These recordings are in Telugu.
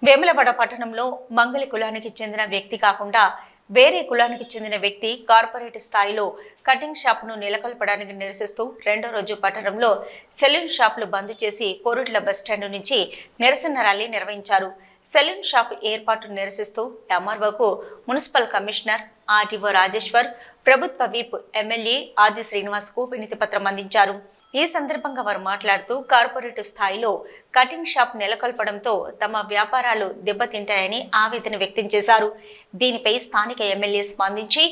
వేములవాడ పట్టణంలో మంగళి కులానికి చెందిన వ్యక్తి కాకుండా వేరే కులానికి చెందిన వ్యక్తి కార్పొరేట్ స్థాయిలో కటింగ్ షాప్ను నెలకొల్పడానికి నిరసిస్తూ రెండో రోజు పట్టణంలో సెలూన్ షాపులు బంద్ చేసి కోరుట్ల బస్టాండ్ నుంచి నిరసన ర్యాలీ నిర్వహించారు. సెలూన్ షాప్ ఏర్పాటును నిరసిస్తూ ఎంఆర్ఓకు మున్సిపల్ కమిషనర్ ఆర్టీఓ రాజేశ్వర్, ప్రభుత్వ విప్ ఎమ్మెల్యే ఆది శ్రీనివాస్కు వినతి పత్రం అందించారు. ఈ సందర్భంగా వారు మాట్లాడుతూ కార్పొరేట్ స్థాయిలో కటింగ్ షాప్ నెలకొల్పడంతో తమ వ్యాపారాలు దెబ్బతింటాయని ఆవేదన వ్యక్తం చేశారు. దీనిపై స్థానిక ఎమ్మెల్యే స్పందించి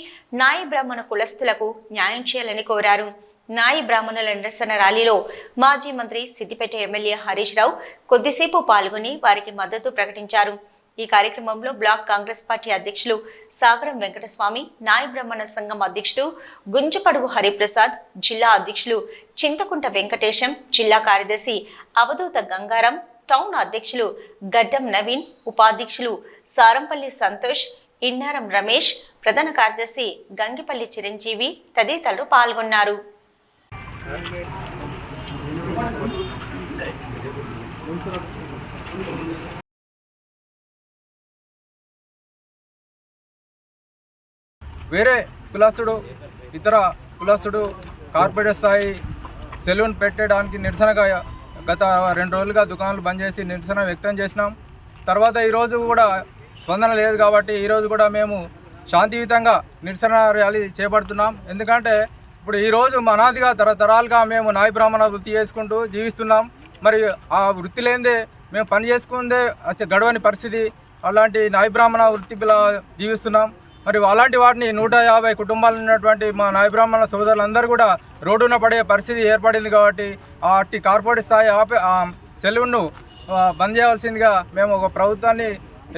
నాయి బ్రాహ్మణ కులస్తులకు న్యాయం చేయాలని కోరారు. నాయి బ్రాహ్మణుల నిరసన ర్యాలీలో మాజీ మంత్రి సిద్దిపేట ఎమ్మెల్యే హరీష్ రావు కొద్దిసేపు పాల్గొని వారికి మద్దతు ప్రకటించారు. ఈ కార్యక్రమంలో బ్లాక్ కాంగ్రెస్ పార్టీ అధ్యక్షులు సాగరం వెంకటస్వామి, నాయి బ్రాహ్మణ సంఘం అధ్యక్షుడు గుంజపడుగు హరిప్రసాద్, జిల్లా అధ్యక్షులు చింతకుంట వెంకటేశం, జిల్లా కార్యదర్శి అవధూత గంగారం, టౌన్ అధ్యక్షులు గడ్డం నవీన్, ఉపాధ్యక్షులు సారంపల్లి సంతోష్, ఇన్నారం రమేష్, ప్రధాన కార్యదర్శి గంగిపల్లి చిరంజీవి తదితరులు పాల్గొన్నారు. వేరే కులస్తుడు ఇతర కులస్తుడు కార్పొరేట్ స్థాయి సెలూన్ పెట్టడానికి నిరసనగా గత 2 రోజులుగా దుకాణాలు బంద్ చేసి నిరసన వ్యక్తం చేసినాం. తర్వాత ఈరోజు కూడా స్పందన లేదు కాబట్టి ఈరోజు కూడా మేము శాంతియుతంగా నిరసన ర్యాలీ చేపడుతున్నాం. ఎందుకంటే ఇప్పుడు ఈరోజు అనాదిగా తరతరాలుగా మేము నాయి బ్రాహ్మణ వృత్తి చేసుకుంటూ జీవిస్తున్నాం. మరి ఆ వృత్తి లేనిదే మేము పని చేసుకుందే గడవని పరిస్థితి. అలాంటి నాయి బ్రాహ్మణ వృత్తి జీవిస్తున్నాం. మరి అలాంటి వాటిని 150 కుటుంబాలు ఉన్నటువంటి మా నాయి బ్రాహ్మణ సోదరులందరూ కూడా రోడ్డున పడే పరిస్థితి ఏర్పడింది. కాబట్టి అట్టి కార్పొరేట్ స్థాయి సెలూన్ను బంద్ చేయాల్సిందిగా మేము ఒక ప్రభుత్వాన్ని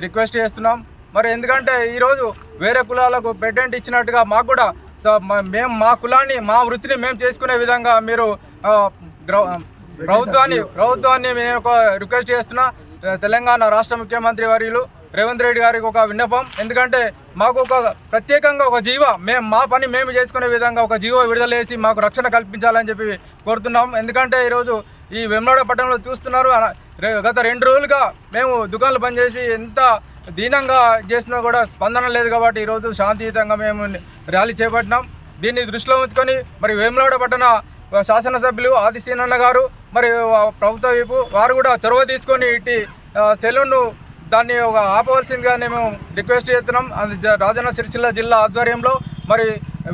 రిక్వెస్ట్ చేస్తున్నాం. మరి ఎందుకంటే ఈరోజు వేరే కులాలకు పేటెంట్ ఇచ్చినట్టుగా మాకు కూడా మేము మా కులాన్ని మా వృత్తిని మేము చేసుకునే విధంగా మీరు ప్రభుత్వాన్ని మేము ఒక రిక్వెస్ట్ చేస్తున్నా. తెలంగాణ రాష్ట్ర ముఖ్యమంత్రి వర్యులు రేవంత్ రెడ్డి గారికి ఒక విన్నపం. ఎందుకంటే మాకు ఒక ప్రత్యేకంగా ఒక మా పని మేము చేసుకునే విధంగా ఒక జీవో విడుదల చేసి మాకు రక్షణ కల్పించాలని చెప్పి కోరుతున్నాం. ఎందుకంటే ఈరోజు ఈ వేములవాడ పట్టణంలో చూస్తున్నారు, గత 2 రోజులుగా మేము దుకాణాలు బంద్ చేసి ఎంత దీనంగా చేసినా కూడా స్పందన లేదు. కాబట్టి ఈరోజు శాంతియుతంగా మేము ర్యాలీ చేపట్టినాం. దీన్ని దృష్టిలో ఉంచుకొని మరి వేములవాడ పట్టణ శాసనసభ్యులు ఆది శ్రీనివాస్ గారు మరి ప్రభుత్వ వైపు వారు కూడా చొరవ తీసుకొని ఇటు సెలూన్ను దాన్ని ఒక ఆపవలసిందిగా మేము రిక్వెస్ట్ చేస్తున్నాం. రాజన్న సిరిసిల్ల జిల్లా ఆధ్వర్యంలో మరి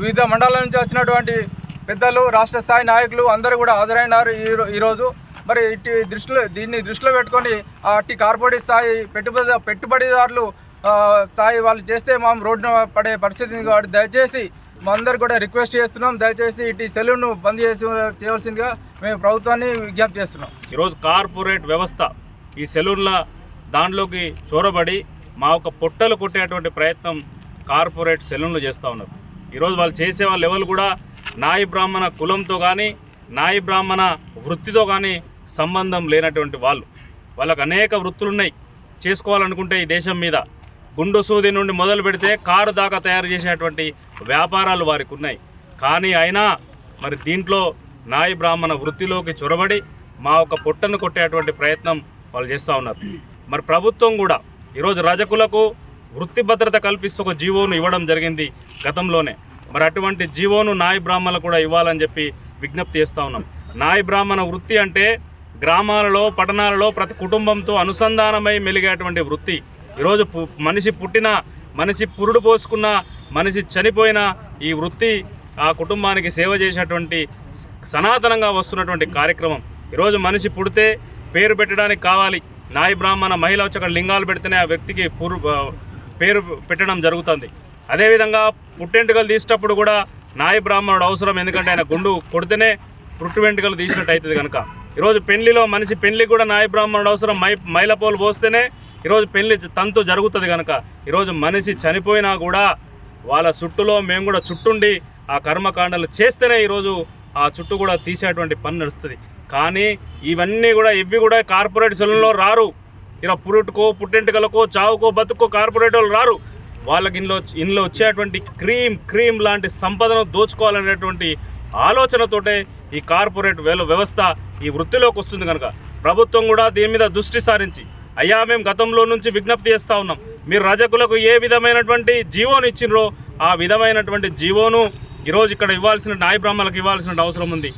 వివిధ మండలాల నుంచి వచ్చినటువంటి పెద్దలు, రాష్ట్ర స్థాయి నాయకులు అందరూ కూడా హాజరైనారు ఈరోజు. మరి దీన్ని దృష్టిలో పెట్టుకొని అట్టి కార్పొరేట్ స్థాయి పెట్టుబడిదారులు స్థాయి వాళ్ళు చేస్తే మనం రోడ్డున పడే పరిస్థితిని కాబట్టి దయచేసి మా అందరు కూడా రిక్వెస్ట్ చేస్తున్నాం. దయచేసి ఇటు సెలూన్ను బంద్ చేయవలసిందిగా మేము ప్రభుత్వాన్ని విజ్ఞప్తి చేస్తున్నాం. ఈరోజు కార్పొరేట్ వ్యవస్థ ఈ సెలూన్ల దాంట్లోకి చొరబడి మా ఒక పొట్టలు కొట్టేటువంటి ప్రయత్నం కార్పొరేట్ సెలూన్లు చేస్తూ ఉన్నారు. ఈరోజు వాళ్ళు చేసే వాళ్ళ లెవెల్ కూడా నాయి బ్రాహ్మణ కులంతో కానీ నాయి బ్రాహ్మణ వృత్తితో కానీ సంబంధం లేనటువంటి వాళ్ళకు అనేక వృత్తులు ఉన్నాయి. చేసుకోవాలనుకుంటే ఈ దేశం మీద గుండు సూది నుండి మొదలు పెడితే కారు దాకా తయారు చేసేటువంటి వ్యాపారాలు వారికి ఉన్నాయి. కానీ అయినా మరి దీంట్లో నాయి బ్రాహ్మణ వృత్తిలోకి చొరబడి మా ఒక పొట్టను కొట్టేటువంటి ప్రయత్నం వాళ్ళు చేస్తూ ఉన్నారు. మరి ప్రభుత్వం కూడా ఈరోజు రజకులకు వృత్తి భద్రత కల్పిస్తూ ఒక జీవోను ఇవ్వడం జరిగింది గతంలోనే. మరి అటువంటి జీవోను నాయి బ్రాహ్మణులకు కూడా ఇవ్వాలని చెప్పి విజ్ఞప్తి చేస్తూ ఉన్నాం. నాయి బ్రాహ్మణ వృత్తి అంటే గ్రామాలలో పట్టణాలలో ప్రతి కుటుంబంతో అనుసంధానమై మెలిగేటువంటి వృత్తి. ఈరోజు మనిషి పురుడు పోసుకున్న, మనిషి చనిపోయిన ఈ వృత్తి ఆ కుటుంబానికి సేవ చేసేటువంటి సనాతనంగా వస్తున్నటువంటి కార్యక్రమం. ఈరోజు మనిషి పుడితే పేరు పెట్టడానికి కావాలి, నాయి బ్రాహ్మణ మహిళ వచ్చి అక్కడ లింగాలు పెడితేనే ఆ వ్యక్తికి పేరు పెట్టడం జరుగుతుంది. అదేవిధంగా పుట్టెంటుకలు తీసేటప్పుడు కూడా నాయి బ్రాహ్మణుడు అవసరం. ఎందుకంటే ఆయన గుండు కొడితేనే పుట్టు వెంట్రుకలు తీసినట్టు అవుతుంది కనుక ఈరోజు మనిషి పెళ్లికి కూడా నాయి బ్రాహ్మణుడు అవసరం. మైలపోలు పోస్తేనే ఈరోజు పెళ్లి తంతు జరుగుతుంది కనుక ఈరోజు మనిషి చనిపోయినా కూడా వాళ్ళ చుట్టులో మేము కూడా చుట్టుండి ఆ కర్మకాండలు చేస్తేనే ఈరోజు ఆ చుట్టూ కూడా తీసేటువంటి పని నడుస్తుంది. కానీ ఇవి కూడా కార్పొరేట్ సెలూన్లో రారు. ఇలా పుట్టెంటుకలకో చావుకో బతుకో కార్పొరేట్ వాళ్ళు రారు. వాళ్ళకి ఇంట్లో వచ్చేటువంటి క్రీమ్ లాంటి సంపదను దోచుకోవాలనేటువంటి ఆలోచనతోటే ఈ కార్పొరేట్ వ్యవస్థ ఈ వృత్తిలోకి వస్తుంది కనుక ప్రభుత్వం కూడా దీని మీద దృష్టి సారించి అయ్యా మేము గతంలో నుంచి విజ్ఞప్తి చేస్తూ ఉన్నాం, మీరు రజకులకు ఏ విధమైనటువంటి జీవోను ఇచ్చినరో ఆ విధమైనటువంటి జీవోను ఈరోజు ఇక్కడ ఇవ్వాల్సిన నాయ బ్రాహ్మణులకు ఇవ్వాల్సిన అవసరం ఉంది.